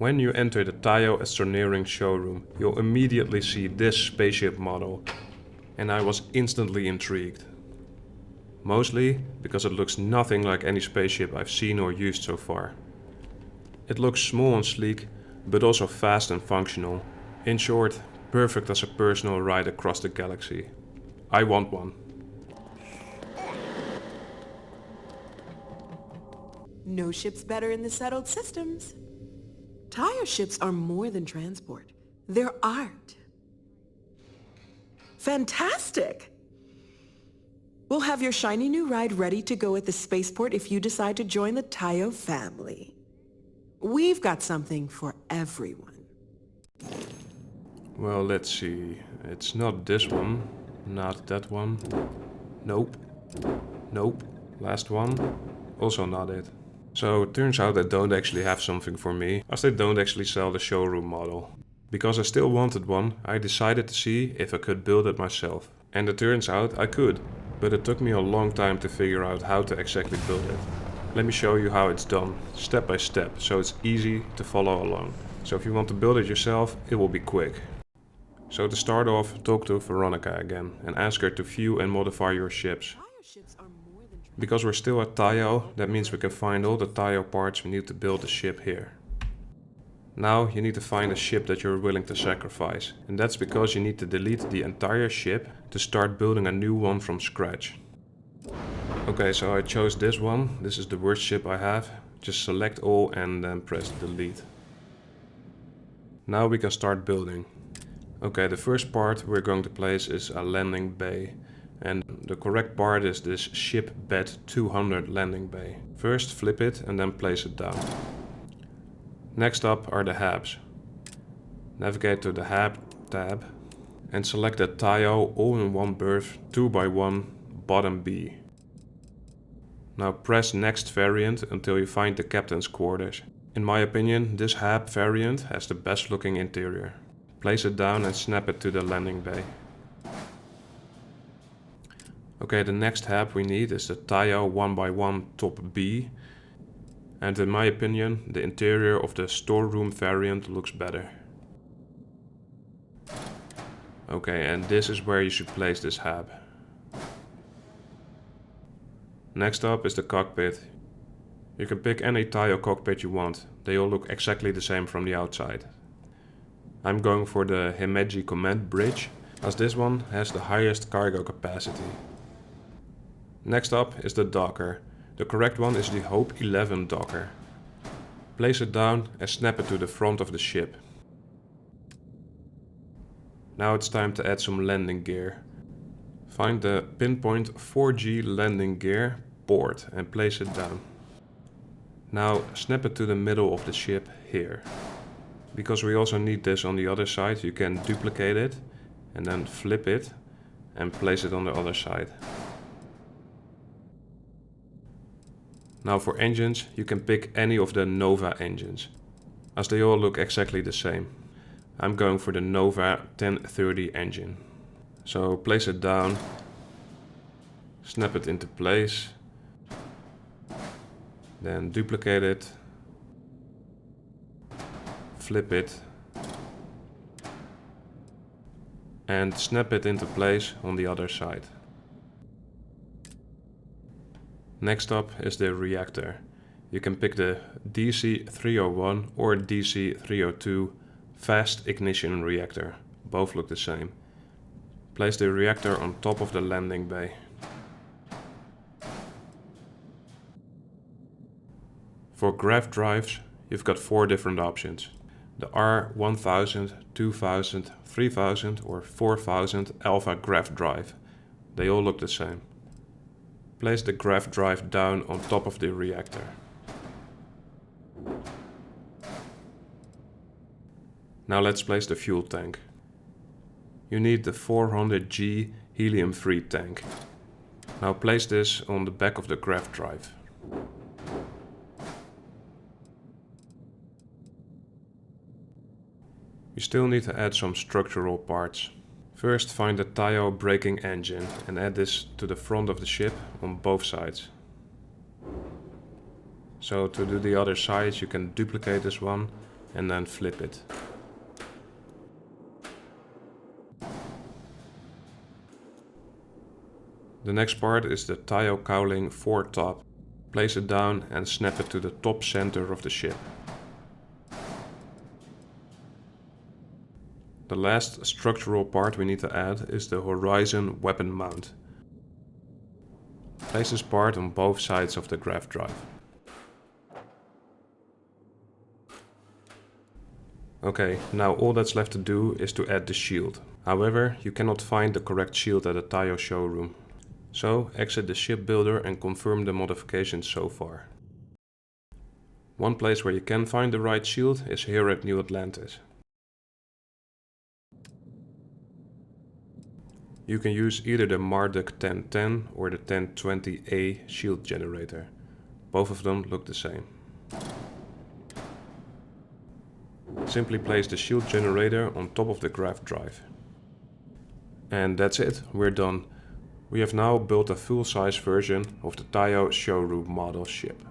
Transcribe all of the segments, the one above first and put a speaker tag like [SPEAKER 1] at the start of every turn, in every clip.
[SPEAKER 1] When you enter the Taiyo Showroom, you'll immediately see this spaceship model, and I was instantly intrigued. Mostly because it looks nothing like any spaceship I've seen or used so far. It looks small and sleek, but also fast and functional. In short, perfect as a personal ride across the galaxy. I want one.
[SPEAKER 2] No ship's better in the settled systems. Taiyo ships are more than transport. They're art. Fantastic! We'll have your shiny new ride ready to go at the spaceport if you decide to join the Taiyo family. We've got something for everyone.
[SPEAKER 1] Well, let's see. It's not this one. Not that one. Nope. Nope. Last one. Also not it. So it turns out they don't actually have something for me, as they don't actually sell the showroom model. Because I still wanted one, I decided to see if I could build it myself. And it turns out I could, but it took me a long time to figure out how to exactly build it. Let me show you how it's done, step by step, so it's easy to follow along. So if you want to build it yourself, it will be quick. So to start off, talk to Veronica again and ask her to view and modify your ships. Because we're still at Taiyo, that means we can find all the Taiyo parts we need to build the ship here. Now you need to find a ship that you're willing to sacrifice, and that's because you need to delete the entire ship to start building a new one from scratch. Okay, so I chose this one. This is the worst ship I have. Just select all and then press delete. Now we can start building. Okay, the first part we're going to place is a landing bay. And the correct part is this ship bed 200 landing bay. First flip it and then place it down. Next up are the habs. Navigate to the hab tab and select the Taiyo all-in-one berth 2x1 bottom B. Now press next variant until you find the captain's quarters. In my opinion, this hab variant has the best looking interior. Place it down and snap it to the landing bay. Okay, the next hab we need is the Taiyo 1x1 top B. And in my opinion, the interior of the storeroom variant looks better. Okay, and this is where you should place this hab. Next up is the cockpit. You can pick any Taiyo cockpit you want. They all look exactly the same from the outside. I'm going for the Himeji Command Bridge, as this one has the highest cargo capacity. Next up is the docker. The correct one is the Hope 11 docker. Place it down and snap it to the front of the ship. Now it's time to add some landing gear. Find the pinpoint 4G landing gear port and place it down. Now snap it to the middle of the ship here. Because we also need this on the other side, you can duplicate it and then flip it and place it on the other side. Now for engines, you can pick any of the Nova engines, as they all look exactly the same. I'm going for the Nova 1030 engine. So place it down, snap it into place, then duplicate it, flip it, and snap it into place on the other side. Next up is the reactor. You can pick the DC-301 or DC-302 fast ignition reactor. Both look the same. Place the reactor on top of the landing bay. For grav drives, you've got 4 different options. The R1000, 2000, 3000 or 4000 alpha grav drive. They all look the same. Place the grav drive down on top of the reactor. Now let's place the fuel tank. You need the 400G helium-free tank. Now place this on the back of the grav drive. You still need to add some structural parts. First find the Taiyo braking engine and add this to the front of the ship on both sides. So to do the other sides you can duplicate this one and then flip it. The next part is the Taiyo cowling foretop. Place it down and snap it to the top center of the ship. The last structural part we need to add is the horizon weapon mount. Place this part on both sides of the grav drive. Okay, now all that's left to do is to add the shield. However, you cannot find the correct shield at the Taiyo showroom. So exit the ship builder and confirm the modifications so far. One place where you can find the right shield is here at New Atlantis. You can use either the Marduk 1010 or the 1020A shield generator. Both of them look the same. Simply place the shield generator on top of the grav drive. And that's it, we're done. We have now built a full-size version of the Taiyo Showroom Model ship.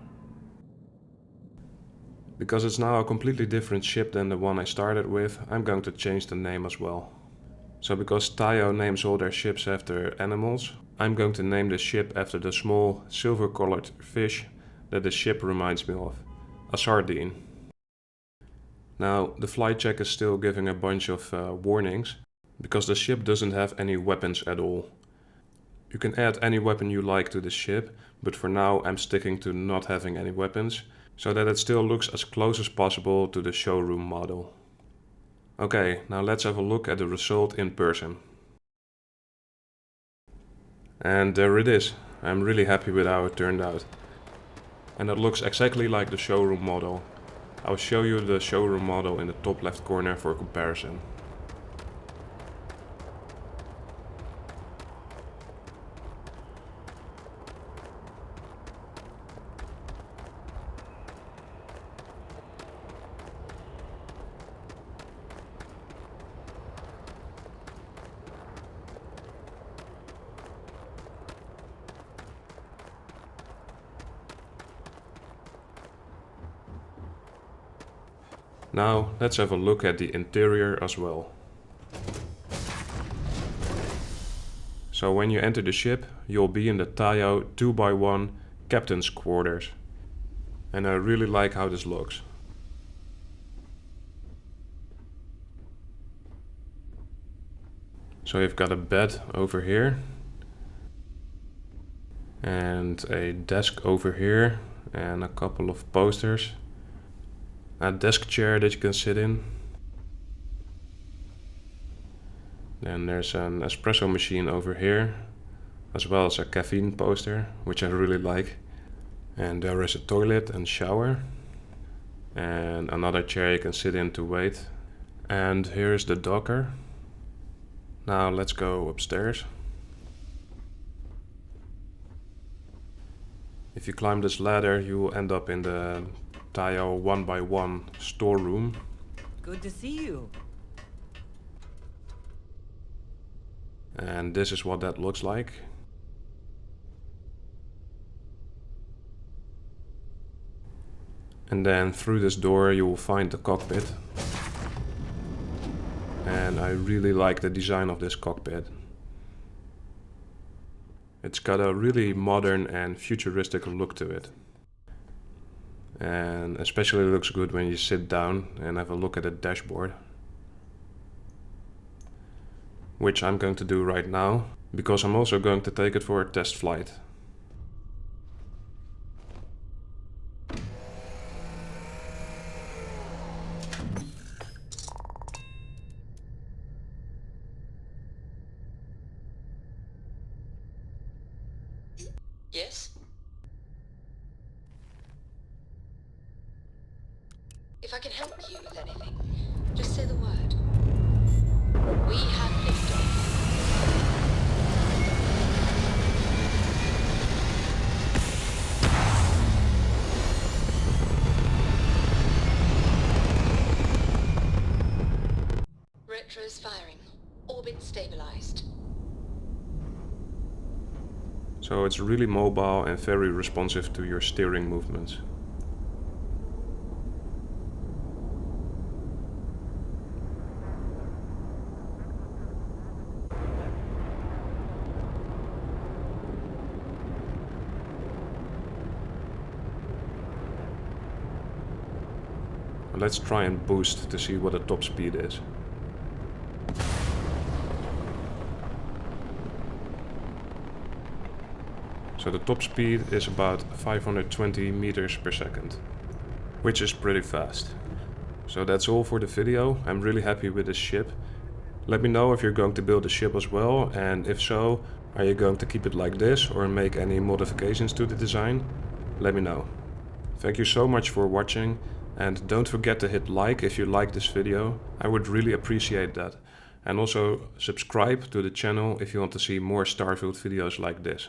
[SPEAKER 1] Because it's now a completely different ship than the one I started with, I'm going to change the name as well. So because Taiyo names all their ships after animals, I'm going to name the ship after the small silver-colored fish that the ship reminds me of, a sardine. Now, the flight check is still giving a bunch of warnings, because the ship doesn't have any weapons at all. You can add any weapon you like to the ship, but for now I'm sticking to not having any weapons, so that it still looks as close as possible to the showroom model. Okay, now let's have a look at the result in person. And there it is. I'm really happy with how it turned out. And it looks exactly like the showroom model. I'll show you the showroom model in the top left corner for comparison. Now let's have a look at the interior as well. So when you enter the ship, you'll be in the Taiyo 2x1 captain's quarters. And I really like how this looks. So you've got a bed over here. And a desk over here. And a couple of posters. A desk chair that you can sit in. Then there's an espresso machine over here, as well as a caffeine poster, which I really like. And there is a toilet and shower. And another chair you can sit in to wait. And here's the docker. Now let's go upstairs. If you climb this ladder, you will end up in the Taiyo 1x1 storeroom.
[SPEAKER 3] Good to see you.
[SPEAKER 1] And this is what that looks like. And then through this door you will find the cockpit. And I really like the design of this cockpit. It's got a really modern and futuristic look to it. And especially looks good when you sit down and have a look at the dashboard. Which I'm going to do right now, because I'm also going to take it for a test flight.
[SPEAKER 4] Yes? If I can help you with anything, just say the word. We have liftoff. Retro's firing. Orbit stabilized.
[SPEAKER 1] So it's really mobile and very responsive to your steering movements. Let's try and boost to see what the top speed is. So the top speed is about 520 meters per second, which is pretty fast. So that's all for the video. I'm really happy with this ship. Let me know if you're going to build a ship as well, and if so, are you going to keep it like this or make any modifications to the design? Let me know. Thank you so much for watching, and don't forget to hit like if you like this video. I would really appreciate that. And also subscribe to the channel if you want to see more Starfield videos like this.